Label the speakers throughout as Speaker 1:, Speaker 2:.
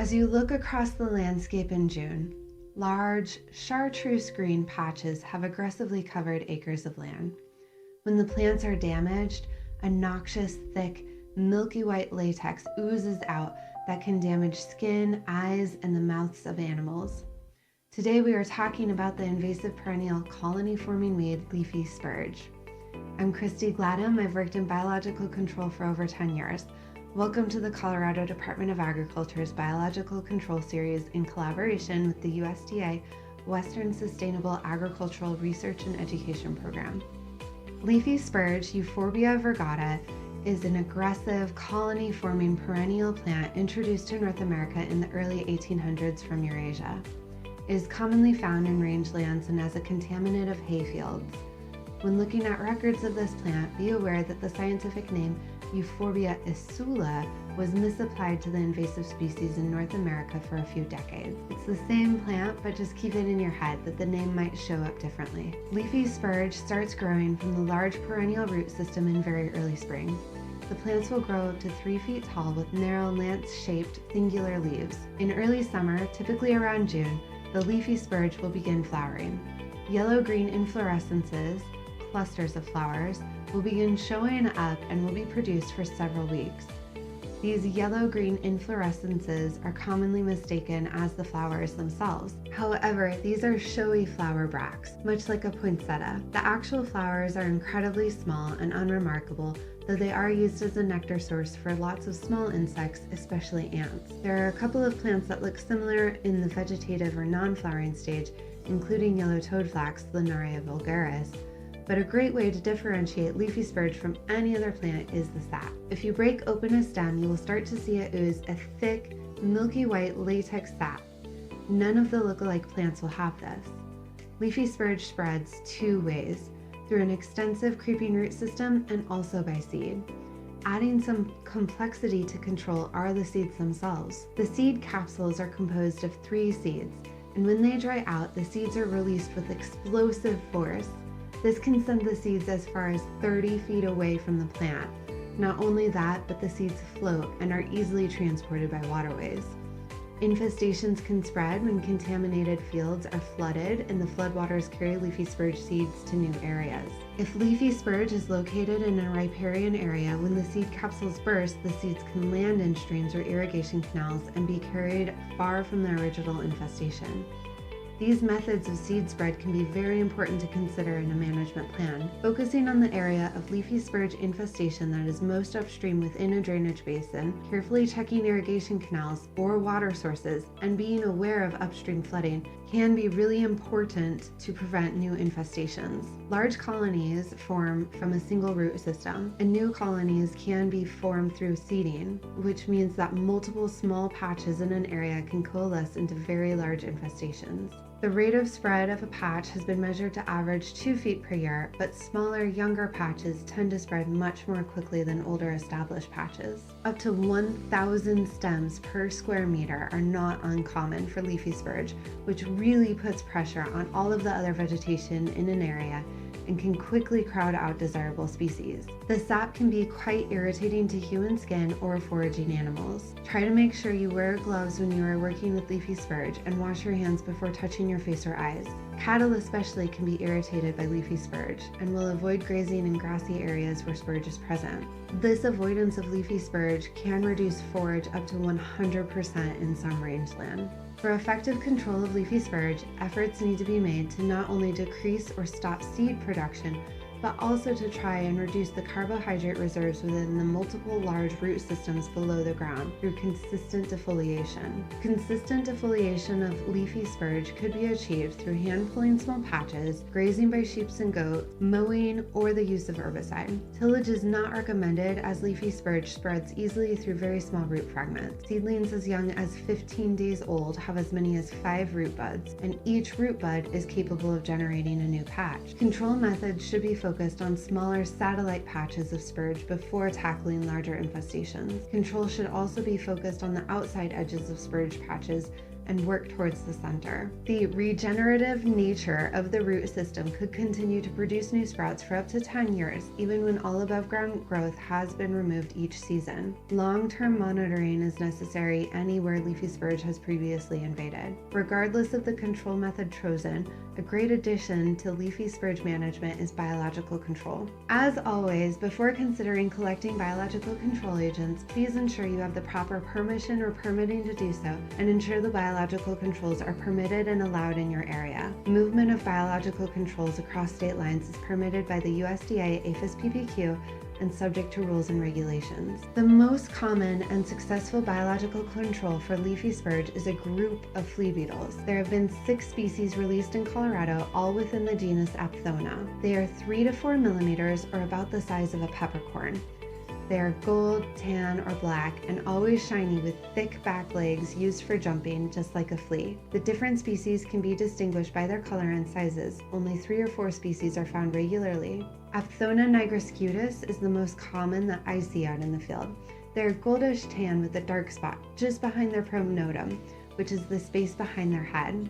Speaker 1: As you look across the landscape in June, large, chartreuse green patches have aggressively covered acres of land. When the plants are damaged, a noxious, thick, milky white latex oozes out that can damage skin, eyes, and the mouths of animals. Today we are talking about the invasive perennial colony-forming weed, Leafy Spurge. I'm Christy Gladham. I've worked in biological control for over 10 years. Welcome to the Colorado Department of Agriculture's Biological Control Series in collaboration with the USDA Western Sustainable Agricultural Research and Education Program. Leafy Spurge, Euphorbia virgata, is an aggressive colony-forming perennial plant introduced to North America in the early 1800s from Eurasia. It is commonly found in rangelands and as a contaminant of hayfields. When looking at records of this plant, be aware that the scientific name Euphorbia isula was misapplied to the invasive species in North America for a few decades. It's the same plant, but just keep it in your head that the name might show up differently. Leafy spurge starts growing from the large perennial root system in very early spring. The plants will grow to 3 feet tall with narrow lance-shaped singular leaves. In early summer, typically around June, the leafy spurge will begin flowering. Yellow-green inflorescences, clusters of flowers, will begin showing up and will be produced for several weeks. These yellow-green inflorescences are commonly mistaken as the flowers themselves. However, these are showy flower bracts, much like a poinsettia. The actual flowers are incredibly small and unremarkable, though they are used as a nectar source for lots of small insects, especially ants. There are a couple of plants that look similar in the vegetative or non-flowering stage, including yellow toadflax, Linaria vulgaris, but a great way to differentiate leafy spurge from any other plant is the sap. If you break open a stem, you will start to see it ooze a thick, milky white latex sap. None of the lookalike plants will have this. Leafy spurge spreads 2 ways, through an extensive creeping root system and also by seed. Adding some complexity to control are the seeds themselves. The seed capsules are composed of 3 seeds, and when they dry out, the seeds are released with explosive force. This can send the seeds as far as 30 feet away from the plant. Not only that, but the seeds float and are easily transported by waterways. Infestations can spread when contaminated fields are flooded and the floodwaters carry leafy spurge seeds to new areas. If leafy spurge is located in a riparian area, when the seed capsules burst, the seeds can land in streams or irrigation canals and be carried far from the original infestation. These methods of seed spread can be very important to consider in a management plan. Focusing on the area of leafy spurge infestation that is most upstream within a drainage basin, carefully checking irrigation canals or water sources, and being aware of upstream flooding can be really important to prevent new infestations. Large colonies form from a single root system, and new colonies can be formed through seeding, which means that multiple small patches in an area can coalesce into very large infestations. The rate of spread of a patch has been measured to average 2 feet per year, but smaller, younger patches tend to spread much more quickly than older established patches. Up to 1,000 stems per square meter are not uncommon for leafy spurge, which really puts pressure on all of the other vegetation in an area and can quickly crowd out desirable species. The sap can be quite irritating to human skin or foraging animals. Try to make sure you wear gloves when you are working with leafy spurge and wash your hands before touching your face or eyes. Cattle especially can be irritated by leafy spurge and will avoid grazing in grassy areas where spurge is present. This avoidance of leafy spurge can reduce forage up to 100% in some rangeland. For effective control of leafy spurge, efforts need to be made to not only decrease or stop seed production, but also to try and reduce the carbohydrate reserves within the multiple large root systems below the ground through consistent defoliation. Consistent defoliation of leafy spurge could be achieved through hand pulling small patches, grazing by sheep and goats, mowing, or the use of herbicide. Tillage is not recommended as leafy spurge spreads easily through very small root fragments. Seedlings as young as 15 days old have as many as 5 root buds, and each root bud is capable of generating a new patch. Control methods should be focused on smaller satellite patches of spurge before tackling larger infestations. Control should also be focused on the outside edges of spurge patches and work towards the center. The regenerative nature of the root system could continue to produce new sprouts for up to 10 years, even when all above ground growth has been removed each season. Long-term monitoring is necessary anywhere leafy spurge has previously invaded. Regardless of the control method chosen, a great addition to leafy spurge management is biological control. As always, before considering collecting biological control agents, please ensure you have the proper permission or permitting to do so, and ensure the biological controls are permitted and allowed in your area. Movement of biological controls across state lines is permitted by the USDA APHIS PPQ and subject to rules and regulations. The most common and successful biological control for leafy spurge is a group of flea beetles. There have been 6 species released in Colorado, all within the genus Aphthona. They are 3 to 4 millimeters, or about the size of a peppercorn. They are gold, tan, or black, and always shiny with thick back legs used for jumping, just like a flea. The different species can be distinguished by their color and sizes. Only 3 or 4 species are found regularly. Aphthona nigroscutis is the most common that I see out in the field. They're goldish tan with a dark spot just behind their pronotum, which is the space behind their head.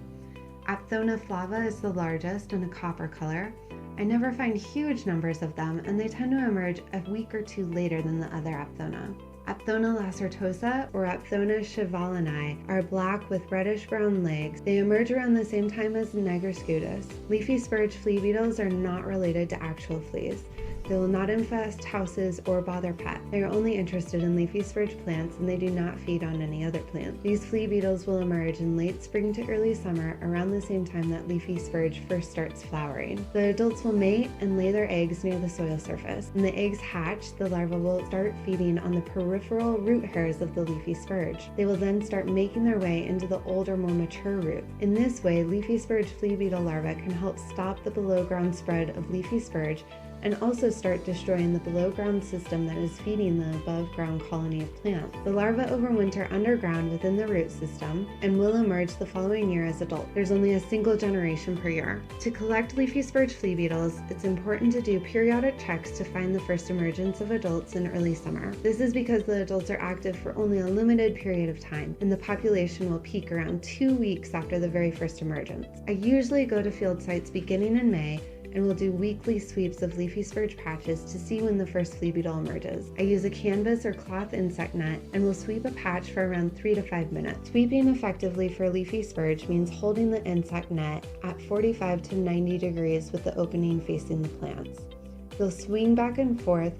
Speaker 1: Aphthona flava is the largest in a copper color. I never find huge numbers of them, and they tend to emerge a week or 2 later than the other Aphthona. Aphthona lacertosa or Aphthona chevalinae are black with reddish-brown legs. They emerge around the same time as nigroscutis. Leafy spurge flea beetles are not related to actual fleas. They will not infest houses or bother pets. They are only interested in leafy spurge plants, and they do not feed on any other plant. These flea beetles will emerge in late spring to early summer, around the same time that leafy spurge first starts flowering. The adults will mate and lay their eggs near the soil surface. When the eggs hatch, the larvae will start feeding on the peripheral root hairs of the leafy spurge. They will then start making their way into the older, more mature root. In this way, leafy spurge flea beetle larvae can help stop the below ground spread of leafy spurge and also start destroying the below-ground system that is feeding the above-ground colony of plants. The larvae overwinter underground within the root system and will emerge the following year as adults. There's only a single generation per year. To collect leafy spurge flea beetles, it's important to do periodic checks to find the first emergence of adults in early summer. This is because the adults are active for only a limited period of time, and the population will peak around 2 weeks after the very first emergence. I usually go to field sites beginning in May and will do weekly sweeps of leafy spurge patches to see when the first flea beetle emerges. I use a canvas or cloth insect net and will sweep a patch for around 3 to 5 minutes. Sweeping effectively for leafy spurge means holding the insect net at 45 to 90 degrees with the opening facing the plants. You'll swing back and forth,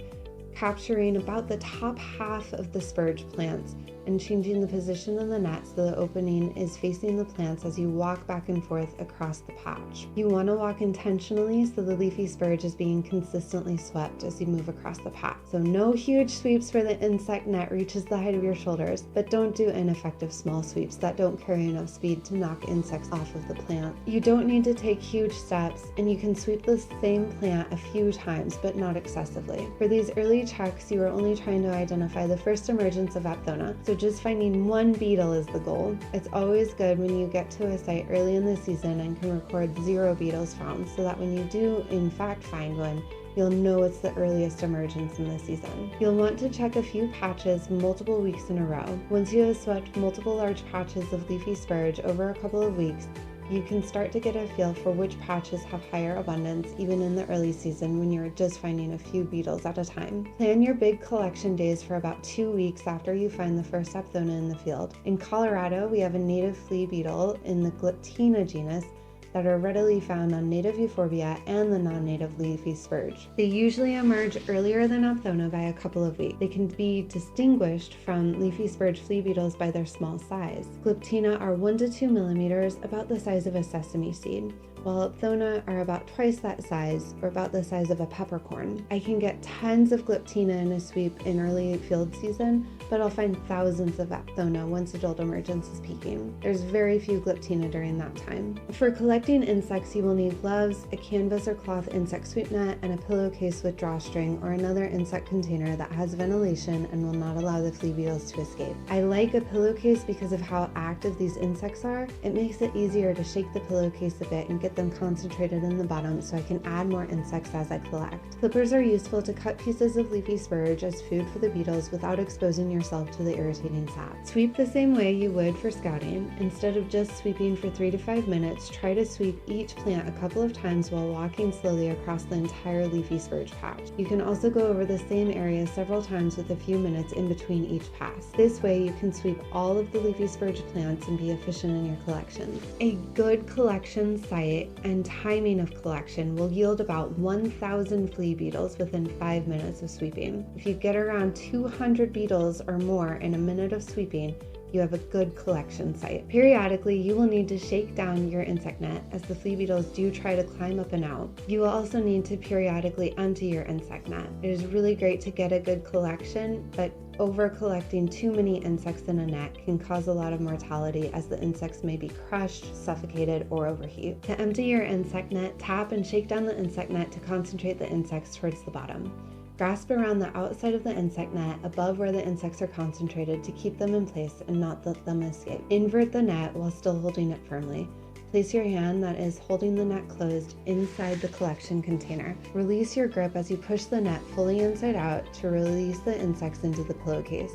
Speaker 1: capturing about the top half of the spurge plants and changing the position of the net so the opening is facing the plants as you walk back and forth across the patch. You want to walk intentionally so the leafy spurge is being consistently swept as you move across the patch. So no huge sweeps where the insect net reaches the height of your shoulders, but don't do ineffective small sweeps that don't carry enough speed to knock insects off of the plant. You don't need to take huge steps, and you can sweep the same plant a few times, but not excessively. For these early checks, you are only trying to identify the first emergence of Aphthona, so just finding one beetle is the goal. It's always good when you get to a site early in the season and can record 0 beetles found, so that when you do in fact find one, you'll know it's the earliest emergence in the season. You'll want to check a few patches multiple weeks in a row. Once you have swept multiple large patches of leafy spurge over a couple of weeks, you can start to get a feel for which patches have higher abundance even in the early season when you're just finding a few beetles at a time. Plan your big collection days for about 2 weeks after you find the first Aphthona in the field. In Colorado, we have a native flea beetle in the Glyptina genus that are readily found on native Euphorbia and the non-native leafy spurge. They usually emerge earlier than Aphthona by a couple of weeks. They can be distinguished from leafy spurge flea beetles by their small size. Glyptina are 1 to 2 millimeters, about the size of a sesame seed, while Aphthona are about twice that size, or about the size of a peppercorn. I can get tons of Glyptina in a sweep in early field season, but I'll find thousands of Aphthona once adult emergence is peaking. There's very few Glyptina during that time. For collecting insects, you will need gloves, a canvas or cloth insect sweep net, and a pillowcase with drawstring or another insect container that has ventilation and will not allow the flea beetles to escape. I like a pillowcase because of how active these insects are. It makes it easier to shake the pillowcase a bit and get get them concentrated in the bottom so I can add more insects as I collect. Clippers are useful to cut pieces of leafy spurge as food for the beetles without exposing yourself to the irritating sap. Sweep the same way you would for scouting. Instead of just sweeping for 3 to 5 minutes, try to sweep each plant a couple of times while walking slowly across the entire leafy spurge patch. You can also go over the same area several times with a few minutes in between each pass. This way you can sweep all of the leafy spurge plants and be efficient in your collection. A good collection site and timing of collection will yield about 1,000 flea beetles within 5 minutes of sweeping. If you get around 200 beetles or more in a minute of sweeping, you have a good collection site. Periodically, you will need to shake down your insect net as the flea beetles do try to climb up and out. You will also need to periodically empty your insect net. It is really great to get a good collection, but over collecting too many insects in a net can cause a lot of mortality as the insects may be crushed, suffocated, or overheat. To empty your insect net, tap and shake down the insect net to concentrate the insects towards the bottom. Grasp around the outside of the insect net above where the insects are concentrated to keep them in place and not let them escape. Invert the net while still holding it firmly. Place your hand that is holding the net closed inside the collection container. Release your grip as you push the net fully inside out to release the insects into the pillowcase.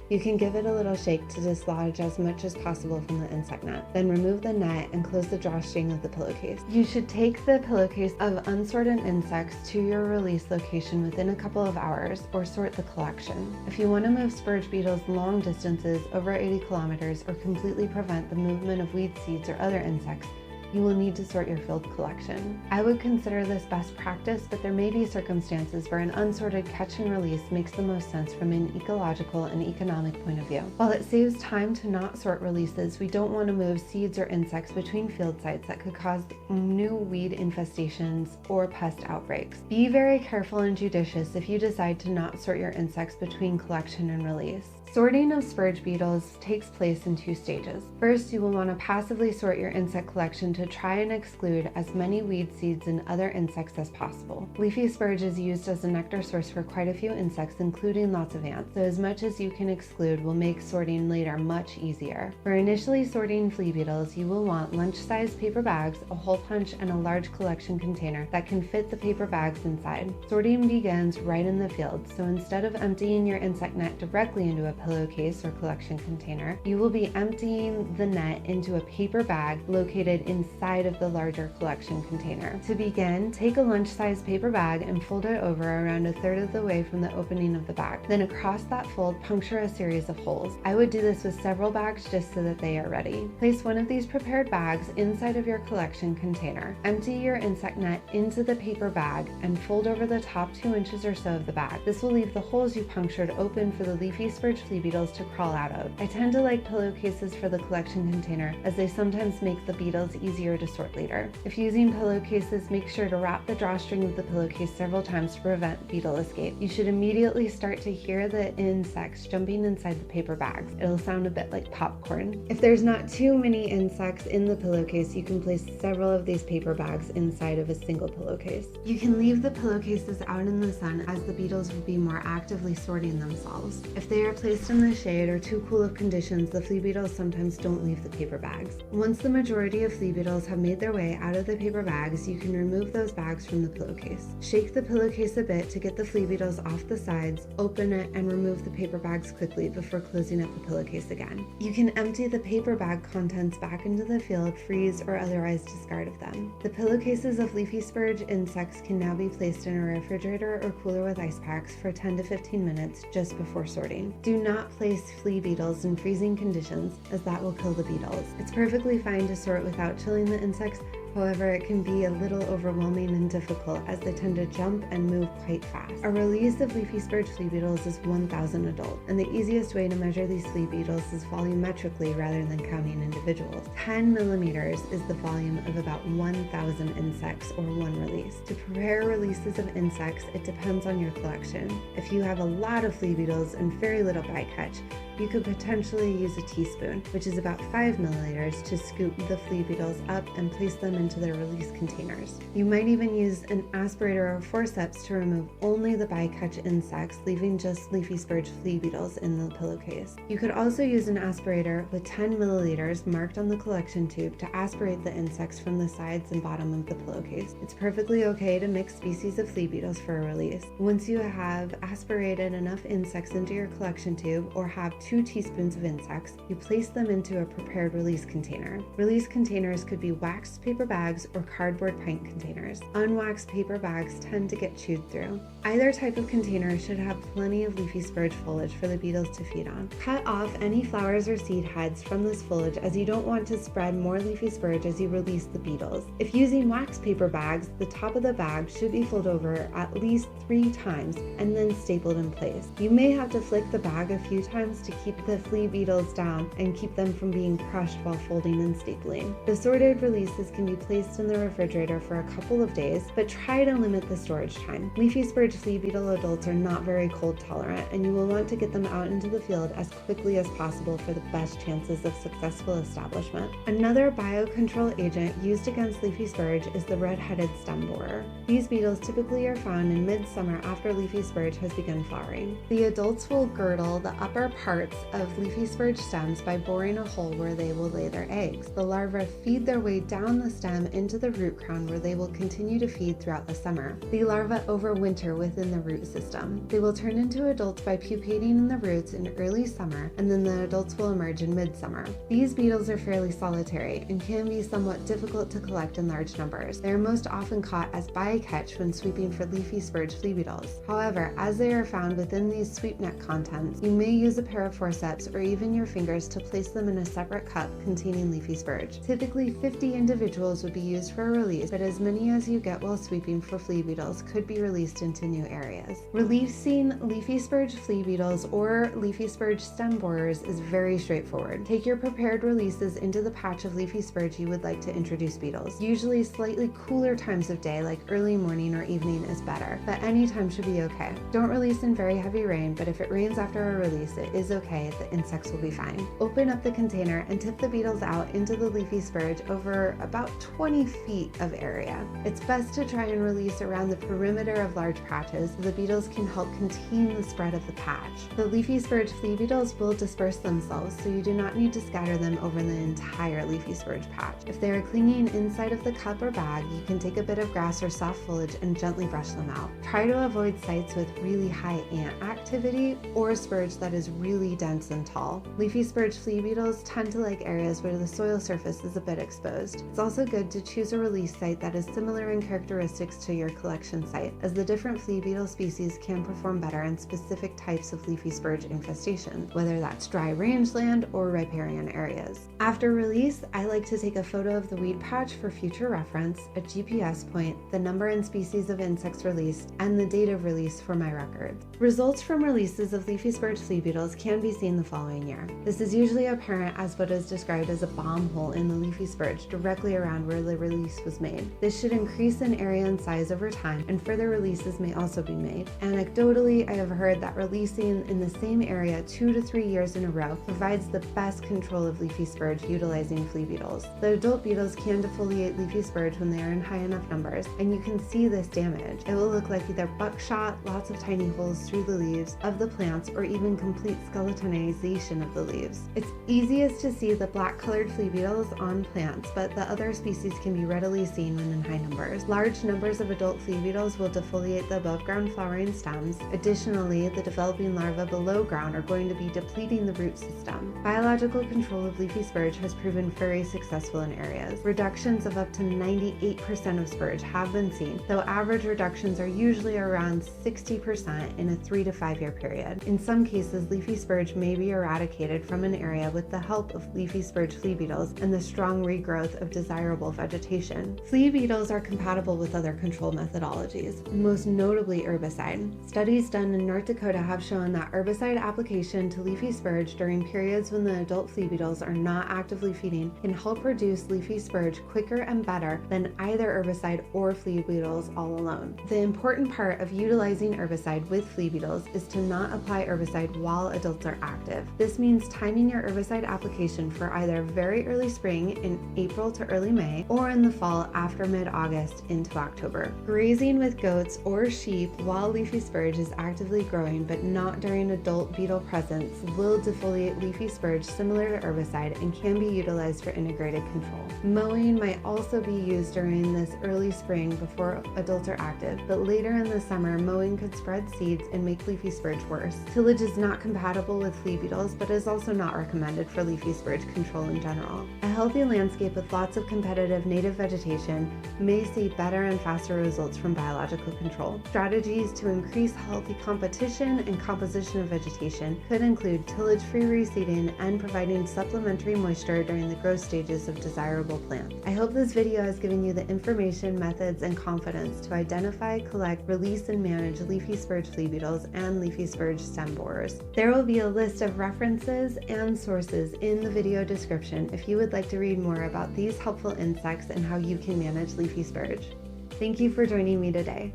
Speaker 1: You can give it a little shake to dislodge as much as possible from the insect net. Then remove the net and close the drawstring of the pillowcase. You should take the pillowcase of unsorted insects to your release location within a couple of hours or sort the collection. If you want to move spurge beetles long distances, over 80 kilometers, or completely prevent the movement of weed seeds or other insects, you will need to sort your field collection. I would consider this best practice, but there may be circumstances where an unsorted catch and release makes the most sense from an ecological and economic point of view. While it saves time to not sort releases, we don't want to move seeds or insects between field sites that could cause new weed infestations or pest outbreaks. Be very careful and judicious if you decide to not sort your insects between collection and release. Sorting of spurge beetles takes place in 2 stages. First, you will want to passively sort your insect collection to try and exclude as many weed seeds and other insects as possible. Leafy spurge is used as a nectar source for quite a few insects, including lots of ants, so as much as you can exclude will make sorting later much easier. For initially sorting flea beetles, you will want lunch-sized paper bags, a hole punch, and a large collection container that can fit the paper bags inside. Sorting begins right in the field, so instead of emptying your insect net directly into a pillowcase or collection container, you will be emptying the net into a paper bag located inside of the larger collection container. To begin, take a lunch-sized paper bag and fold it over around 1/3 of the way from the opening of the bag. Then across that fold, puncture a series of holes. I would do this with several bags just so that they are ready. Place one of these prepared bags inside of your collection container. Empty your insect net into the paper bag and fold over the top 2 inches or so of the bag. This will leave the holes you punctured open for the leafy spurge flea beetles to crawl out of. I tend to like pillowcases for the collection container as they sometimes make the beetles easier to sort later. If using pillowcases, make sure to wrap the drawstring of the pillowcase several times to prevent beetle escape. You should immediately start to hear the insects jumping inside the paper bags. It'll sound a bit like popcorn. If there's not too many insects in the pillowcase, you can place several of these paper bags inside of a single pillowcase. You can leave the pillowcases out in the sun as the beetles will be more actively sorting themselves. If they are placed in the shade or too cool of conditions, the flea beetles sometimes don't leave the paper bags. Once the majority of flea beetles have made their way out of the paper bags, you can remove those bags from the pillowcase. Shake the pillowcase a bit to get the flea beetles off the sides, open it, and remove the paper bags quickly before closing up the pillowcase again. You can empty the paper bag contents back into the field, freeze, or otherwise discard of them. The pillowcases of leafy spurge insects can now be placed in a refrigerator or cooler with ice packs for 10 to 15 minutes just before sorting. Do not place flea beetles in freezing conditions, as that will kill the beetles. It's perfectly fine to sort without chilling the insects. However, it can be a little overwhelming and difficult as they tend to jump and move quite fast. A release of leafy spurge flea beetles is 1,000 adult, and the easiest way to measure these flea beetles is volumetrically rather than counting individuals. 10 millimeters is the volume of about 1,000 insects or one release. To prepare releases of insects, it depends on your collection. If you have a lot of flea beetles and very little bycatch, you could potentially use a teaspoon, which is about 5 milliliters, to scoop the flea beetles up and place them into their release containers. You might even use an aspirator or forceps to remove only the bycatch insects, leaving just Leafy Spurge flea beetles in the pillowcase. You could also use an aspirator with 10 milliliters marked on the collection tube to aspirate the insects from the sides and bottom of the pillowcase. It's perfectly okay to mix species of flea beetles for a release. Once you have aspirated enough insects into your collection tube, or have 2 teaspoons of insects, you place them into a prepared release container. Release containers could be waxed paper bags or cardboard pint containers. Unwaxed paper bags tend to get chewed through. Either type of container should have plenty of Leafy Spurge foliage for the beetles to feed on. Cut off any flowers or seed heads from this foliage, as you don't want to spread more Leafy Spurge as you release the beetles. If using wax paper bags, the top of the bag should be folded over at least 3 times and then stapled in place. You may have to flick the bag a few times to keep the flea beetles down and keep them from being crushed while folding and stapling. The sorted releases can be placed in the refrigerator for a couple of days, but try to limit the storage time. Leafy Spurge flea beetle adults are not very cold tolerant, and you will want to get them out into the field as quickly as possible for the best chances of successful establishment. Another biocontrol agent used against Leafy Spurge is the red-headed stem borer. These beetles typically are found in midsummer after Leafy Spurge has begun flowering. The adults will girdle the upper parts of Leafy Spurge stems by boring a hole where they will lay their eggs. The larvae feed their way down the stem into the root crown, where they will continue to feed throughout the summer. The larvae overwinter within the root system. They will turn into adults by pupating in the roots in early summer, and then the adults will emerge in midsummer. These beetles are fairly solitary and can be somewhat difficult to collect in large numbers. They are most often caught as bycatch when sweeping for Leafy Spurge flea beetles. However, as they are found within these sweep net contents, you may use a pair of forceps or even your fingers to place them in a separate cup containing Leafy Spurge. Typically 50 individuals would be used for a release, but as many as you get while sweeping for flea beetles could be released into new areas. Releasing Leafy Spurge flea beetles or Leafy Spurge stem borers is very straightforward. Take your prepared releases into the patch of Leafy Spurge you would like to introduce beetles. Usually slightly cooler times of day, like early morning or evening, is better, but any time should be okay. Don't release in very heavy rain, but if it rains after a release, it is okay. The insects will be fine. Open up the container and tip the beetles out into the Leafy Spurge over about 20 feet of area. It's best to try and release around the perimeter of large patches so the beetles can help contain the spread of the patch. The Leafy Spurge flea beetles will disperse themselves, so you do not need to scatter them over the entire Leafy Spurge patch. If they are clinging inside of the cup or bag, you can take a bit of grass or soft foliage and gently brush them out. Try to avoid sites with really high ant activity or spurge that is really dense and tall. Leafy Spurge flea beetles tend to like areas where the soil surface is a bit exposed. It's also good to choose a release site that is similar in characteristics to your collection site, as the different flea beetle species can perform better in specific types of Leafy Spurge infestation, whether that's dry rangeland or riparian areas. After release, I like to take a photo of the weed patch for future reference, a GPS point, the number and species of insects released, and the date of release for my records. Results from releases of Leafy Spurge flea beetles can be seen the following year. This is usually apparent as what is described as a bomb hole in the Leafy Spurge directly around where the release was made. This should increase in area and size over time, and further releases may also be made. Anecdotally, I have heard that releasing in the same area 2 to 3 years in a row provides the best control of Leafy Spurge utilizing flea beetles. The adult beetles can defoliate Leafy Spurge when they are in high enough numbers, and you can see this damage. It will look like either buckshot, lots of tiny holes through the leaves of the plants, or even complete skeletonization of the leaves. It's easiest to see the black-colored flea beetles on plants, but the other species can be readily seen when in high numbers. Large numbers of adult flea beetles will defoliate the above-ground flowering stems. Additionally, the developing larvae below ground are going to be depleting the root system. Biological control of Leafy Spurge has proven very successful in areas. Reductions of up to 98% of spurge have been seen, though average reductions are usually around 60% in a 3 to 5 year period. In some cases, Leafy Spurge may be eradicated from an area with the help of Leafy Spurge flea beetles and the strong regrowth of desirable vegetation. Flea beetles are compatible with other control methodologies, most notably herbicide. Studies done in North Dakota have shown that herbicide application to Leafy Spurge during periods when the adult flea beetles are not actively feeding can help reduce Leafy Spurge quicker and better than either herbicide or flea beetles all alone. The important part of utilizing herbicide with flea beetles is to not apply herbicide while adults are active. This means timing your herbicide application for either very early spring in April to early May, or in the fall after mid-August into October. Grazing with goats or sheep while leafy spurge is actively growing but not during adult beetle presence will defoliate leafy spurge similar to herbicide and can be utilized for integrated control. Mowing might also be used during this early spring before adults are active, but later in the summer, mowing could spread seeds and make leafy spurge worse. Tillage is not compatible with flea beetles, but is also not recommended for leafy spurge control in general. A healthy landscape with lots of competitive native vegetation may see better and faster results from biological control. Strategies to increase healthy competition and composition of vegetation could include tillage-free reseeding and providing supplementary moisture during the growth stages of desirable plants. I hope this video has given you the information, methods, and confidence to identify, collect, release, and manage leafy spurge flea beetles and leafy spurge stem borers. There will be a list of references and sources in the video description if you would like to read more about these helpful insects and how you can manage leafy spurge. Thank you for joining me today.